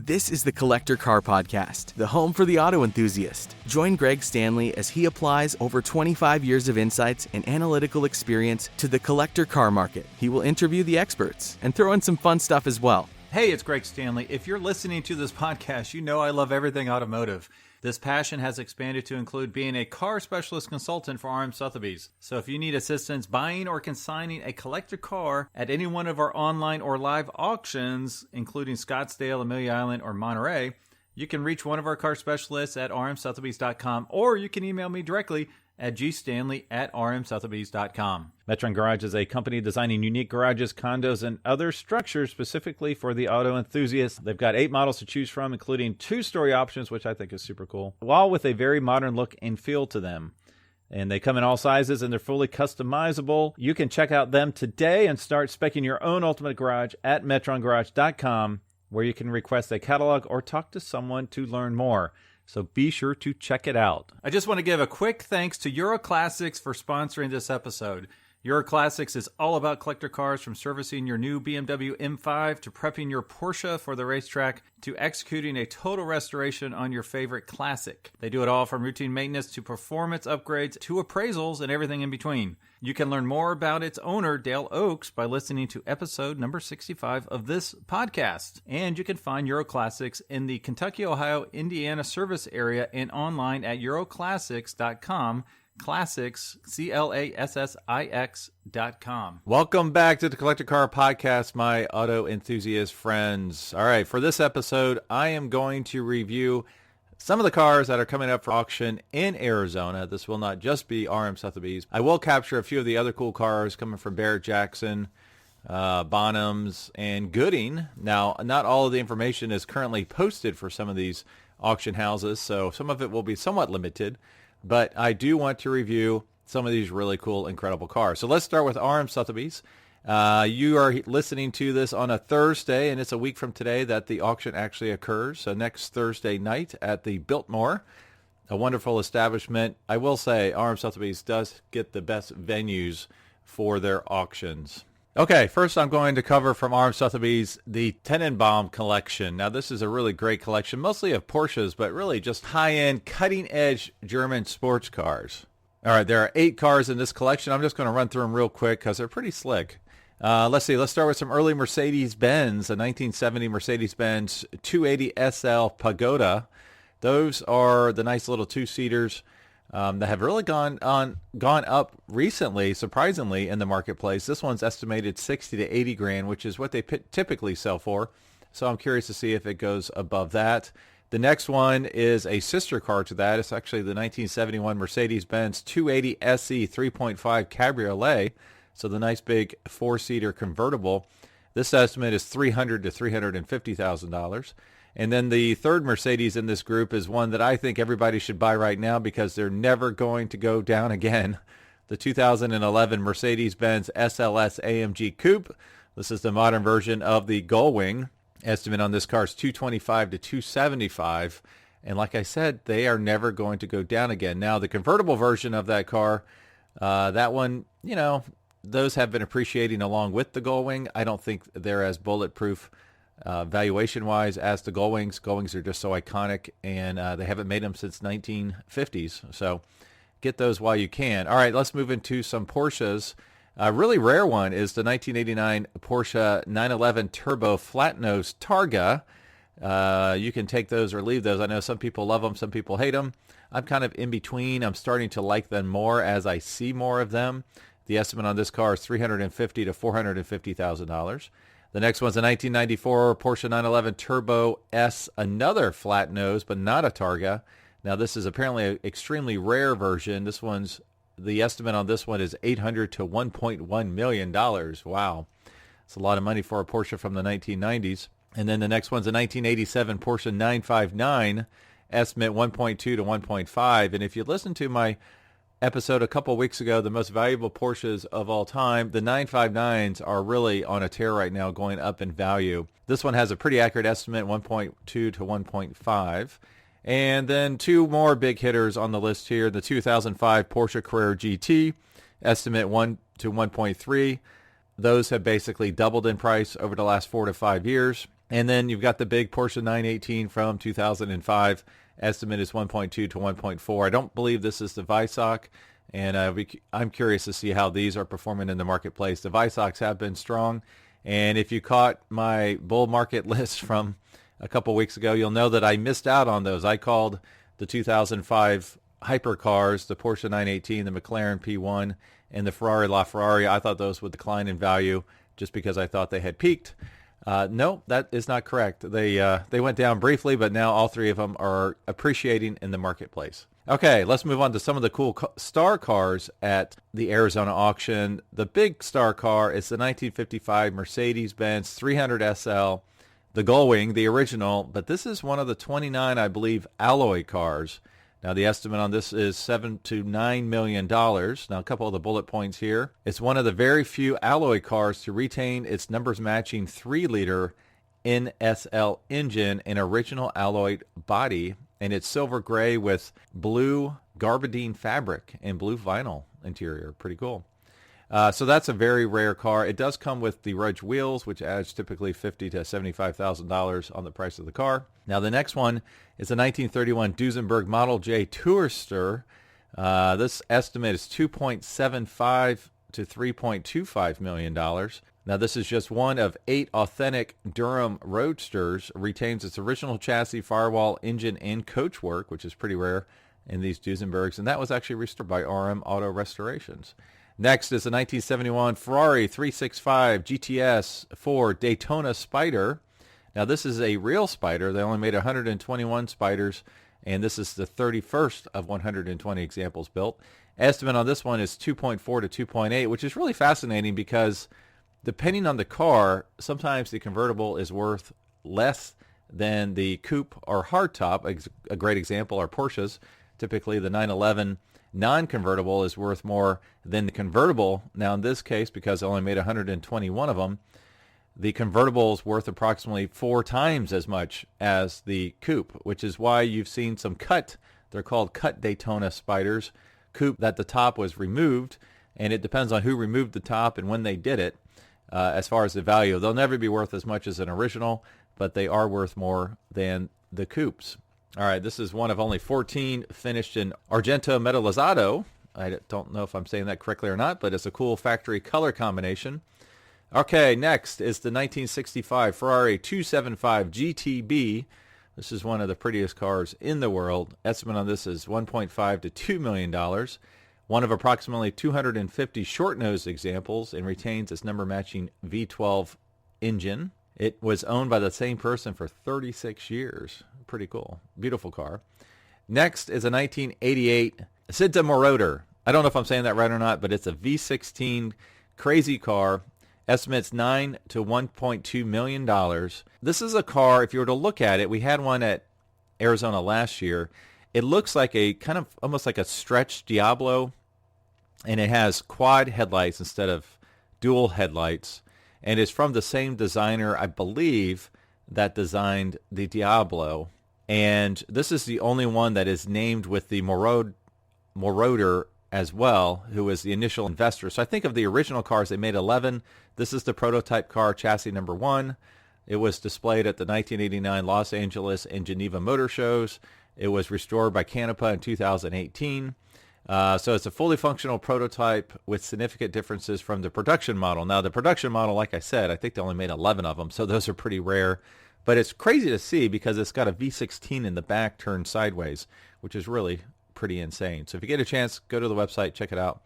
This is the Collector Car Podcast, the home for the auto enthusiast. Join Greg Stanley as he applies over 25 years of insights and analytical experience to the collector car market. He will interview the experts and throw in some fun stuff as well. Hey, it's Greg Stanley. If you're listening to this podcast, you know I love everything automotive. This passion has expanded to include being a car specialist consultant for RM Sotheby's. So if you need assistance buying or consigning a collector car at any one of our online or live auctions, including Scottsdale, Amelia Island, or Monterey, you can reach one of our car specialists at rmsotheby's.com, or you can email me directly at gstanley@rmsotheby's.com. Metron Garage is a company designing unique garages, condos, and other structures specifically for the auto enthusiast. They've got 8 models to choose from, including 2-story options, which I think is super cool, all with a very modern look and feel to them. And they come in all sizes, and they're fully customizable. You can check out them today and start speccing your own ultimate garage at metrongarage.com, where you can request a catalog or talk to someone to learn more. So be sure to check it out. I just want to give a quick thanks to Euro Classics for sponsoring this episode. Euro Classics is all about collector cars, from servicing your new BMW M5 to prepping your Porsche for the racetrack to executing a total restoration on your favorite classic. They do it all from routine maintenance to performance upgrades to appraisals and everything in between. You can learn more about its owner, Dale Oaks, by listening to episode number 65 of this podcast. And you can find Euro Classics in the Kentucky, Ohio, Indiana service area and online at euroclassics.com. Classics, CLASSIX.com. Welcome back to the Collector Car Podcast, my auto enthusiast friends. All right, for this episode, I am going to review some of the cars that are coming up for auction in Arizona. This will not just be RM Sotheby's. I will capture a few of the other cool cars coming from Barrett Jackson, Bonhams, and Gooding. Now, not all of the information is currently posted for some of these auction houses, so some of it will be somewhat limited. But I do want to review some of these really cool, incredible cars. So let's start with RM Sotheby's. You are listening to this on a Thursday, and it's a week from today that the auction actually occurs. So next Thursday night at the Biltmore, a wonderful establishment. I will say RM Sotheby's does get the best venues for their auctions. Okay, first I'm going to cover from RM Sotheby's the Tenenbaum collection. Now this is a really great collection, mostly of Porsches, but really just high-end, cutting-edge German sports cars. All right, there are 8 cars in this collection. I'm just going to run through them real quick because they're pretty slick. Let's see, let's start with some early Mercedes-Benz, a 1970 Mercedes-Benz 280 SL Pagoda. Those are the nice little 2-seaters. That have really gone up recently, surprisingly, in the marketplace. This one's estimated 60 to 80 grand, which is what they typically sell for. So I'm curious to see if it goes above that. The next one is a sister car to that. It's actually the 1971 Mercedes-Benz 280 SE 3.5 Cabriolet. So the nice big 4-seater convertible. This estimate is $300,000 to $350,000. And then the third Mercedes in this group is one that I think everybody should buy right now because they're never going to go down again. The 2011 Mercedes-Benz SLS AMG Coupe. This is the modern version of the Gullwing. Estimate on this car is $225,000 to $275,000. And like I said, they are never going to go down again. Now, the convertible version of that car, that one, those have been appreciating along with the Gullwing. I don't think they're as bulletproof valuation-wise as the Gullwings. Gullwings are just so iconic, and they haven't made them since 1950s. So get those while you can. All right, let's move into some Porsches. A really rare one is the 1989 Porsche 911 Turbo Flat-Nose Targa. You can take those or leave those. I know some people love them, some people hate them. I'm kind of in between. I'm starting to like them more as I see more of them. The estimate on this car is $350,000 to $450,000. The next one's a 1994 Porsche 911 Turbo S, another flat nose, but not a Targa. Now, this is apparently an extremely rare version. The estimate on this one is $800,000 to $1.1 million. Wow. It's a lot of money for a Porsche from the 1990s. And then the next one's a 1987 Porsche 959, estimate 1.2 to 1.5. And if you listen to my episode a couple weeks ago, the most valuable Porsches of all time, the 959s are really on a tear right now, going up in value. This one has a pretty accurate estimate, 1.2 to 1.5. And then 2 more big hitters on the list here. The 2005 Porsche Carrera GT, estimate 1 to 1.3. Those have basically doubled in price over the last 4 to 5 years. And then you've got the big Porsche 918 from 2005. Estimate is 1.2 to 1.4. I don't believe this is the Weissach, and I'm curious to see how these are performing in the marketplace. The Weissachs have been strong, and if you caught my bull market list from a couple weeks ago, you'll know that I missed out on those. I called the 2005 hypercars, the Porsche 918, the McLaren P1, and the Ferrari LaFerrari. I thought those would decline in value just because I thought they had peaked. No, that is not correct. They went down briefly, but now all three of them are appreciating in the marketplace. Okay, let's move on to some of the cool star cars at the Arizona auction. The big star car is the 1955 Mercedes-Benz 300 SL, the Gullwing, the original, but this is one of the 29, I believe, alloy cars. Now, the estimate on this is $7 to $9 million. Now, a couple of the bullet points here. It's one of the very few alloy cars to retain its numbers-matching 3-liter NSL engine and original alloy body, and it's silver gray with blue gabardine fabric and blue vinyl interior. Pretty cool. So that's a very rare car. It does come with the Rudge wheels, which adds typically $50,000 to $75,000 on the price of the car. Now, the next one is the 1931 Duesenberg Model J Tourster. This estimate is $2.75 to $3.25 million. Now, this is just one of 8 authentic Durham Roadsters. Retains its original chassis, firewall, engine, and coachwork, which is pretty rare in these Duesenbergs. And that was actually restored by RM Auto Restorations. Next is the 1971 Ferrari 365 GTS 4 Daytona Spider. Now, this is a real Spider. They only made 121 Spiders, and this is the 31st of 120 examples built. Estimate on this one is 2.4 to 2.8, which is really fascinating because depending on the car, sometimes the convertible is worth less than the coupe or hardtop. A great example are Porsches. Typically, the 911 non-convertible is worth more than the convertible. Now, in this case, because I only made 121 of them, the convertible is worth approximately 4 times as much as the coupe, which is why you've seen some they're called cut Daytona Spiders, coupe that the top was removed, and it depends on who removed the top and when they did it as far as the value. They'll never be worth as much as an original, but they are worth more than the coupes. All right, this is one of only 14 finished in Argento Metallizzato. I don't know if I'm saying that correctly or not, but it's a cool factory color combination. Okay, next is the 1965 Ferrari 275 GTB. This is one of the prettiest cars in the world. Estimate on this is $1.5 to $2 million. One of approximately 250 short-nosed examples, and retains its number-matching V12 engine. It was owned by the same person for 36 years. Pretty cool. Beautiful car. Next is a 1988 Cinta Moroder. I don't know if I'm saying that right or not, but it's a V16 crazy car. Estimates $9 to $1.2 million. This is a car, if you were to look at it, we had one at Arizona last year. It looks like a kind of almost like a stretched Diablo, and it has quad headlights instead of dual headlights. And it's from the same designer, I believe, that designed the Diablo. And this is the only one that is named with the Moroder as well, who was the initial investor. So I think of the original cars, they made 11. This is the prototype car, chassis number 1. It was displayed at the 1989 Los Angeles and Geneva Motor Shows. It was restored by Canepa in 2018. So it's a fully functional prototype with significant differences from the production model. Now, the production model, like I said, I think they only made 11 of them, so those are pretty rare. But it's crazy to see because it's got a V16 in the back turned sideways, which is really pretty insane. So if you get a chance, go to the website, check it out.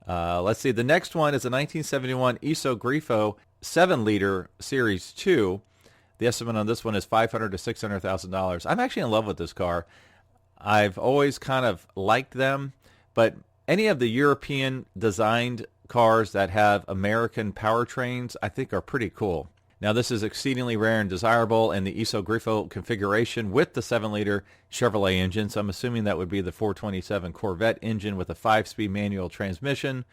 Let's see. The next one is a 1971 Iso Grifo 7-liter Series 2. The estimate on this one is $500,000 to $600,000. I'm actually in love with this car. I've always kind of liked them, but any of the European designed cars that have American powertrains, I think are pretty cool. Now, this is exceedingly rare and desirable in the Iso Grifo configuration with the 7-liter Chevrolet engine. So I'm assuming that would be the 427 Corvette engine with a 5-speed manual transmission.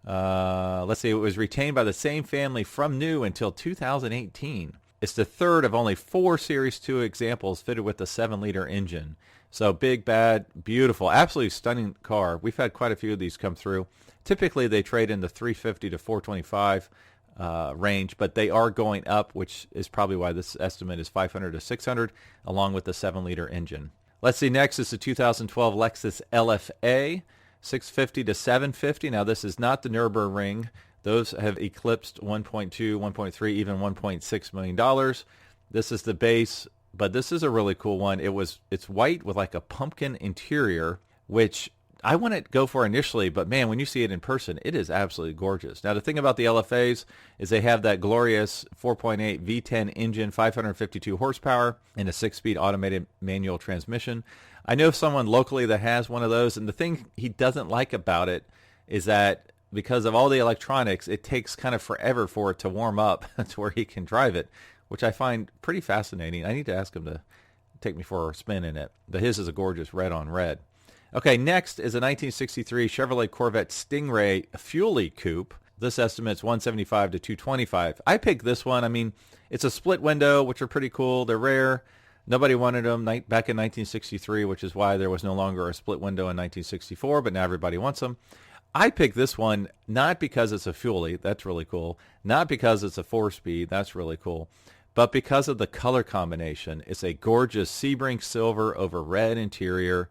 Let's see, it was retained by the same family from new until 2018. It's the third of only 4 Series 2 examples fitted with the 7-liter engine. So big, bad, beautiful, absolutely stunning car. We've had quite a few of these come through. Typically, they trade in the 350 to 425. range, but they are going up, which is probably why this estimate is 500 to 600, along with the 7-liter engine. Let's see, next is the 2012 Lexus LFA, 650 to 750. Now, this is not the Nürburgring. Those have eclipsed 1.2, 1.3, even $1.6 million. This is the base, but this is a really cool one. It's white with like a pumpkin interior, which I wouldn't go for initially, but man, when you see it in person, it is absolutely gorgeous. Now, the thing about the LFAs is they have that glorious 4.8 V10 engine, 552 horsepower, and a 6-speed automated manual transmission. I know someone locally that has one of those, and the thing he doesn't like about it is that because of all the electronics, it takes kind of forever for it to warm up to where he can drive it, which I find pretty fascinating. I need to ask him to take me for a spin in it. But his is a gorgeous red on red. Okay, next is a 1963 Chevrolet Corvette Stingray Fuelie Coupe. This estimate's 175 to 225. I picked this one. I mean, it's a split window, which are pretty cool. They're rare. Nobody wanted them back in 1963, which is why there was no longer a split window in 1964, but now everybody wants them. I picked this one not because it's a Fuelie. That's really cool. Not because it's a 4-speed. That's really cool. But because of the color combination. It's a gorgeous Sebring silver over red interior.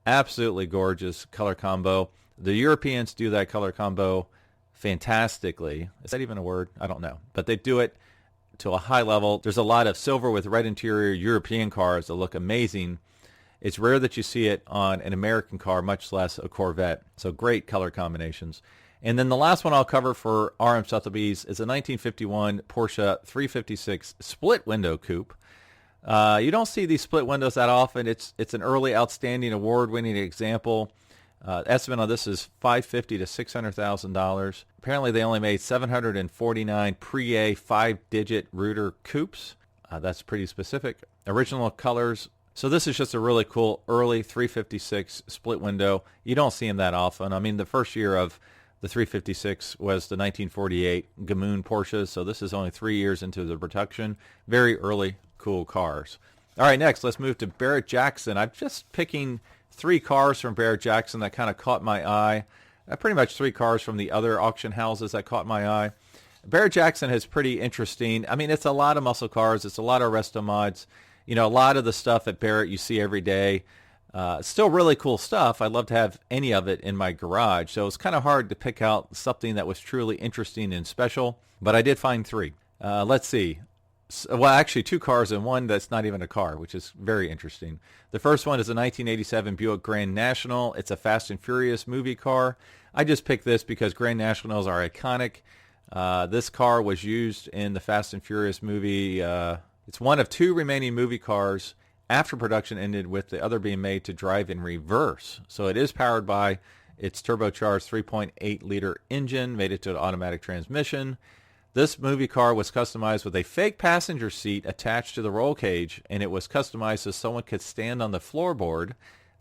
Absolutely gorgeous color combo. The Europeans do that color combo fantastically. Is that even a word? I don't know. But they do it to a high level. There's a lot of silver with red interior European cars that look amazing. It's rare that you see it on an American car, much less a Corvette. So great color combinations. And then the last one I'll cover for RM Sotheby's is a 1951 Porsche 356 split window coupe. You don't see these split windows that often. It's an early outstanding award-winning example. Estimate on this is $550,000 to $600,000. Apparently, they only made 749 Pre-A 5-digit Reuter coupes. That's pretty specific. Original colors. So this is just a really cool early 356 split window. You don't see them that often. I mean, the first year of the 356 was the 1948 Gamoon Porsches. So this is only 3 years into the production. Very early, cool cars. All right, next, let's move to Barrett Jackson. I'm just picking 3 cars from Barrett Jackson that kind of caught my eye. Pretty much 3 cars from the other auction houses that caught my eye. Barrett Jackson is pretty interesting. I mean, it's a lot of muscle cars. It's a lot of resto mods. You know, a lot of the stuff at Barrett you see every day. Still really cool stuff. I'd love to have any of it in my garage. So it's kind of hard to pick out something that was truly interesting and special. But I did find 3. Let's see. Well, actually 2 cars and one that's not even a car, which is very interesting. The first one is a 1987 Buick Grand National. It's a Fast and Furious movie car. I just picked this because Grand Nationals are iconic. This car was used in the Fast and Furious movie. It's one of 2 remaining movie cars after production ended, with the other being made to drive in reverse. So it is powered by its turbocharged 3.8-liter engine, made it to an automatic transmission. This movie car was customized with a fake passenger seat attached to the roll cage, and it was customized so someone could stand on the floorboard.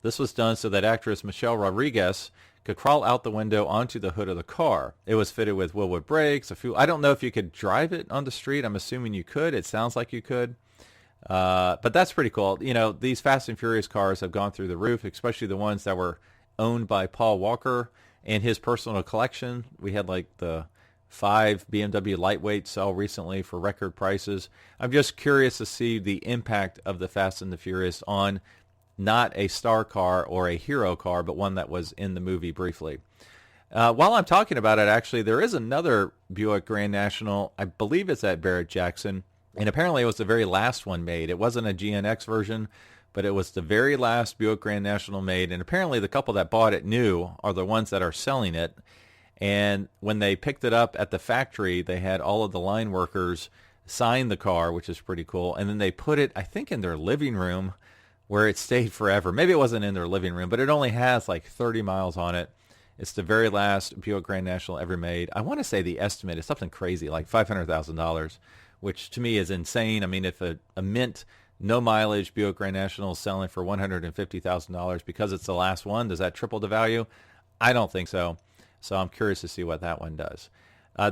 This was done so that actress Michelle Rodriguez could crawl out the window onto the hood of the car. It was fitted with Wilwood brakes. I don't know if you could drive it on the street. I'm assuming you could. It sounds like you could. But that's pretty cool. You know, these Fast and Furious cars have gone through the roof, especially the ones that were owned by Paul Walker and his personal collection. We had like the 5 BMW lightweights sell recently for record prices. I'm just curious to see the impact of the Fast and the Furious on not a star car or a hero car, but one that was in the movie briefly. While I'm talking about it, actually, there is another Buick Grand National. I believe it's at Barrett Jackson, and apparently it was the very last one made. It wasn't a GNX version, but it was the very last Buick Grand National made, and apparently the couple that bought it new are the ones that are selling it. And when they picked it up at the factory, they had all of the line workers sign the car, which is pretty cool, and then they put it, I think, in their living room, where it stayed forever. Maybe it wasn't in their living room, but it only has like 30 miles on it. It's the very last Buick Grand National ever made. I want to say the estimate is something crazy, like $500,000, which to me is insane. I mean, if a mint, no mileage Buick Grand National is selling for $150,000 because it's the last one, does that triple the value? I don't think so. So I'm curious to see what that one does.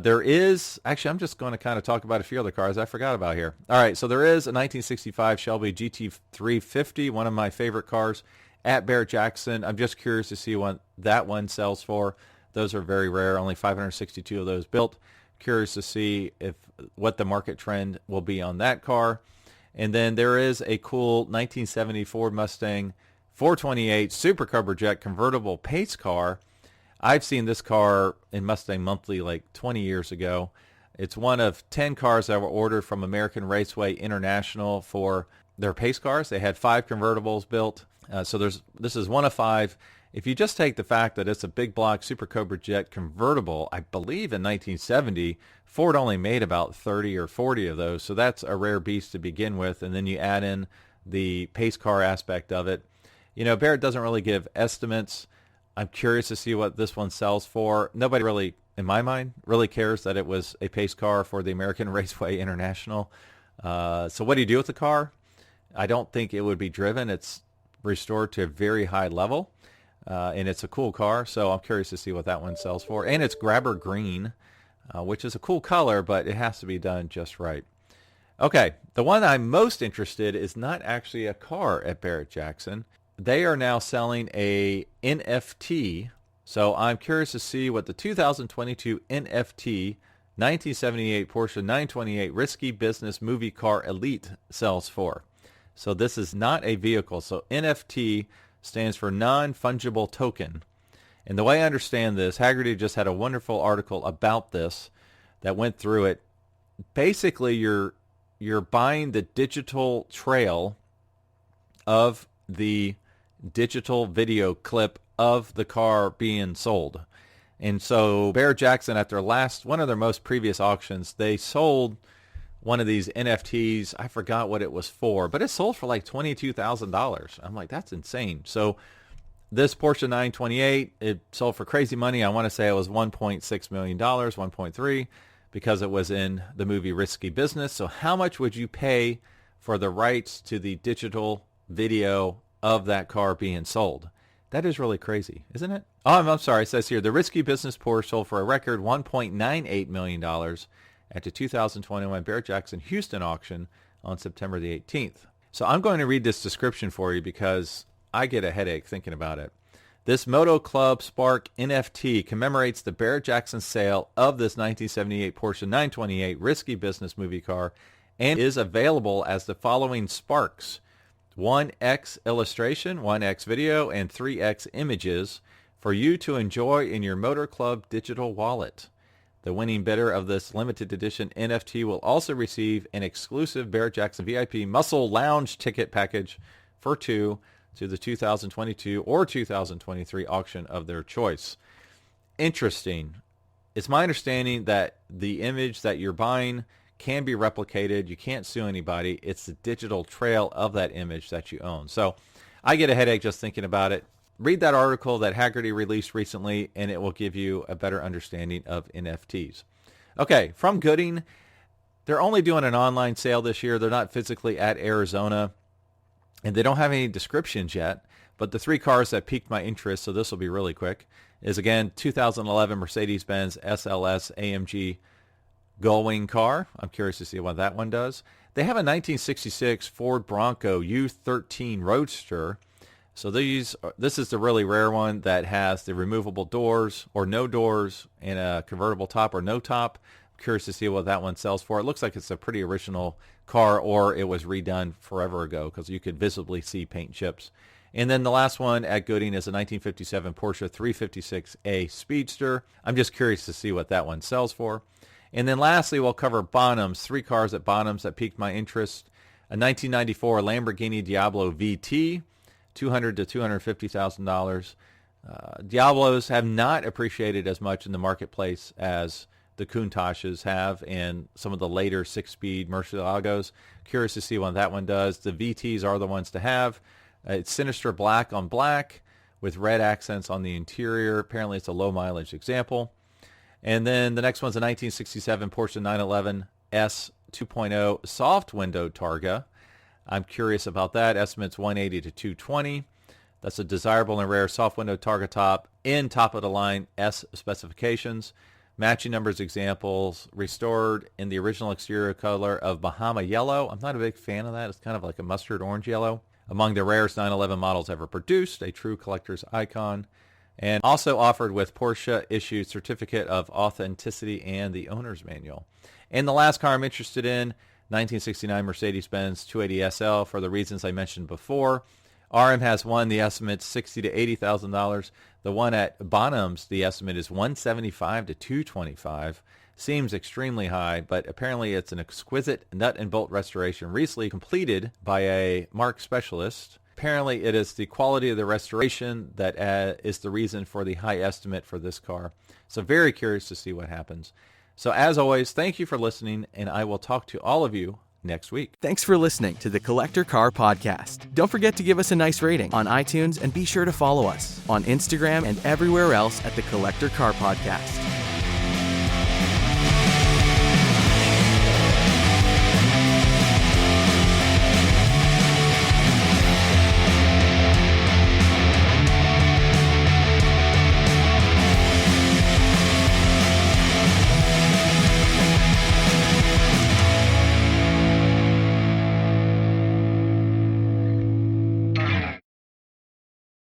There is, actually, I'm just going to kind of talk about a few other cars I forgot about here. All right, so there is a 1965 Shelby GT350, one of my favorite cars, at Barrett Jackson. I'm just curious to see what that one sells for. Those are very rare, only 562 of those built. Curious to see what the market trend will be on that car. And then there is a cool 1970 Ford Mustang 428 Super Cobra Jet convertible pace car. I've seen this car in Mustang Monthly like 20 years ago. It's one of 10 cars that were ordered from American Raceway International for their pace cars. They had 5 convertibles built. So this is one of 5. If you just take the fact that it's a big block Super Cobra Jet convertible, I believe in 1970, Ford only made about 30 or 40 of those. So that's a rare beast to begin with. And then you add in the pace car aspect of it. You know, Barrett doesn't really give estimates. I'm curious to see what this one sells for. Nobody really, in my mind, really cares that it was a pace car for the American Raceway International. So what do you do with the car? I don't think it would be driven. It's restored to a very high level. And it's a cool car, so I'm curious to see what that one sells for. And it's grabber green, which is a cool color, but it has to be done just right. Okay, the one I'm most interested in is not actually a car at Barrett Jackson. They are now selling a NFT, so I'm curious to see what the 2022 NFT 1978 Porsche 928 Risky Business Movie Car Elite sells for. So this is not a vehicle. So NFT stands for non-fungible token. And the way I understand this, Hagerty just had a wonderful article about this that went through it. Basically, you're buying the digital trail of the digital video clip of the car being sold. And so Barrett Jackson, at one of their most previous auctions, they sold one of these NFTs. I forgot what it was for, but it sold for like $22,000. I'm like, that's insane. So this Porsche 928, it sold for crazy money. I want to say it was $1.6 million, 1.3, because it was in the movie Risky Business. So how much would you pay for the rights to the digital video of that car being sold? That is really crazy, isn't it? Oh, I'm sorry. It says here, the Risky Business Porsche sold for a record $1.98 million at the 2021 Barrett Jackson Houston auction on September the 18th. So I'm going to read this description for you because I get a headache thinking about it. This Moto Club Spark NFT commemorates the Barrett Jackson sale of this 1978 Porsche 928 Risky Business movie car and is available as the following Sparks: 1x illustration, 1x video, and 3x images for you to enjoy in your Motor Club digital wallet. The winning bidder of this limited edition NFT will also receive an exclusive Barrett Jackson VIP Muscle Lounge ticket package for 2 to the 2022 or 2023 auction of their choice. Interesting. It's my understanding that the image that you're buying can be replicated. You can't sue anybody. It's the digital trail of that image that you own. So I get a headache just thinking about it. Read that article that Hagerty released recently, and it will give you a better understanding of NFTs. Okay, from Gooding, they're only doing an online sale this year. They're not physically at Arizona, and they don't have any descriptions yet. But the 3 cars that piqued my interest, so this will be really quick, is again 2011 Mercedes-Benz SLS AMG Gullwing car. I'm curious to see what that one does. They have a 1966 Ford Bronco U13 Roadster. So this is the really rare one that has the removable doors or no doors and a convertible top or no top. I'm curious to see what that one sells for. It looks like it's a pretty original car, or it was redone forever ago because you could visibly see paint chips. And then the last one at Gooding is a 1957 Porsche 356A Speedster. I'm just curious to see what that one sells for. And then lastly, we'll cover Bonhams, 3 cars at Bonhams that piqued my interest. A 1994 Lamborghini Diablo Vt, $200,000 to $250,000. Diablos have not appreciated as much in the marketplace as the Countachs have and some of the later 6-speed Murcielagos. Curious to see what that one does. The VTs are the ones to have. It's sinister black on black with red accents on the interior. Apparently it's a low mileage example. And then the next one's a 1967 Porsche 911 S 2.0 soft window Targa. I'm curious about that. Estimates 180 to 220. That's a desirable and rare soft window Targa top in top-of-the-line S specifications. Matching numbers examples, restored in the original exterior color of Bahama yellow. I'm not a big fan of that. It's kind of like a mustard orange yellow. Among the rarest 911 models ever produced, a true collector's icon. and also offered with Porsche issued certificate of authenticity and the owner's manual. And the last car I'm interested in, 1969 Mercedes-Benz 280 SL, for the reasons I mentioned before. RM has one, the estimate's $60,000 to $80,000. The one at Bonhams, the estimate is $175,000 to $225,000. Seems extremely high, but apparently it's an exquisite nut and bolt restoration recently completed by a marque specialist. Apparently it is the quality of the restoration that is the reason for the high estimate for this car. So very curious to see what happens. So as always, thank you for listening, and I will talk to all of you next week. Thanks for listening to the Collector Car Podcast. Don't forget to give us a nice rating on iTunes and be sure to follow us on Instagram and everywhere else at the Collector Car Podcast.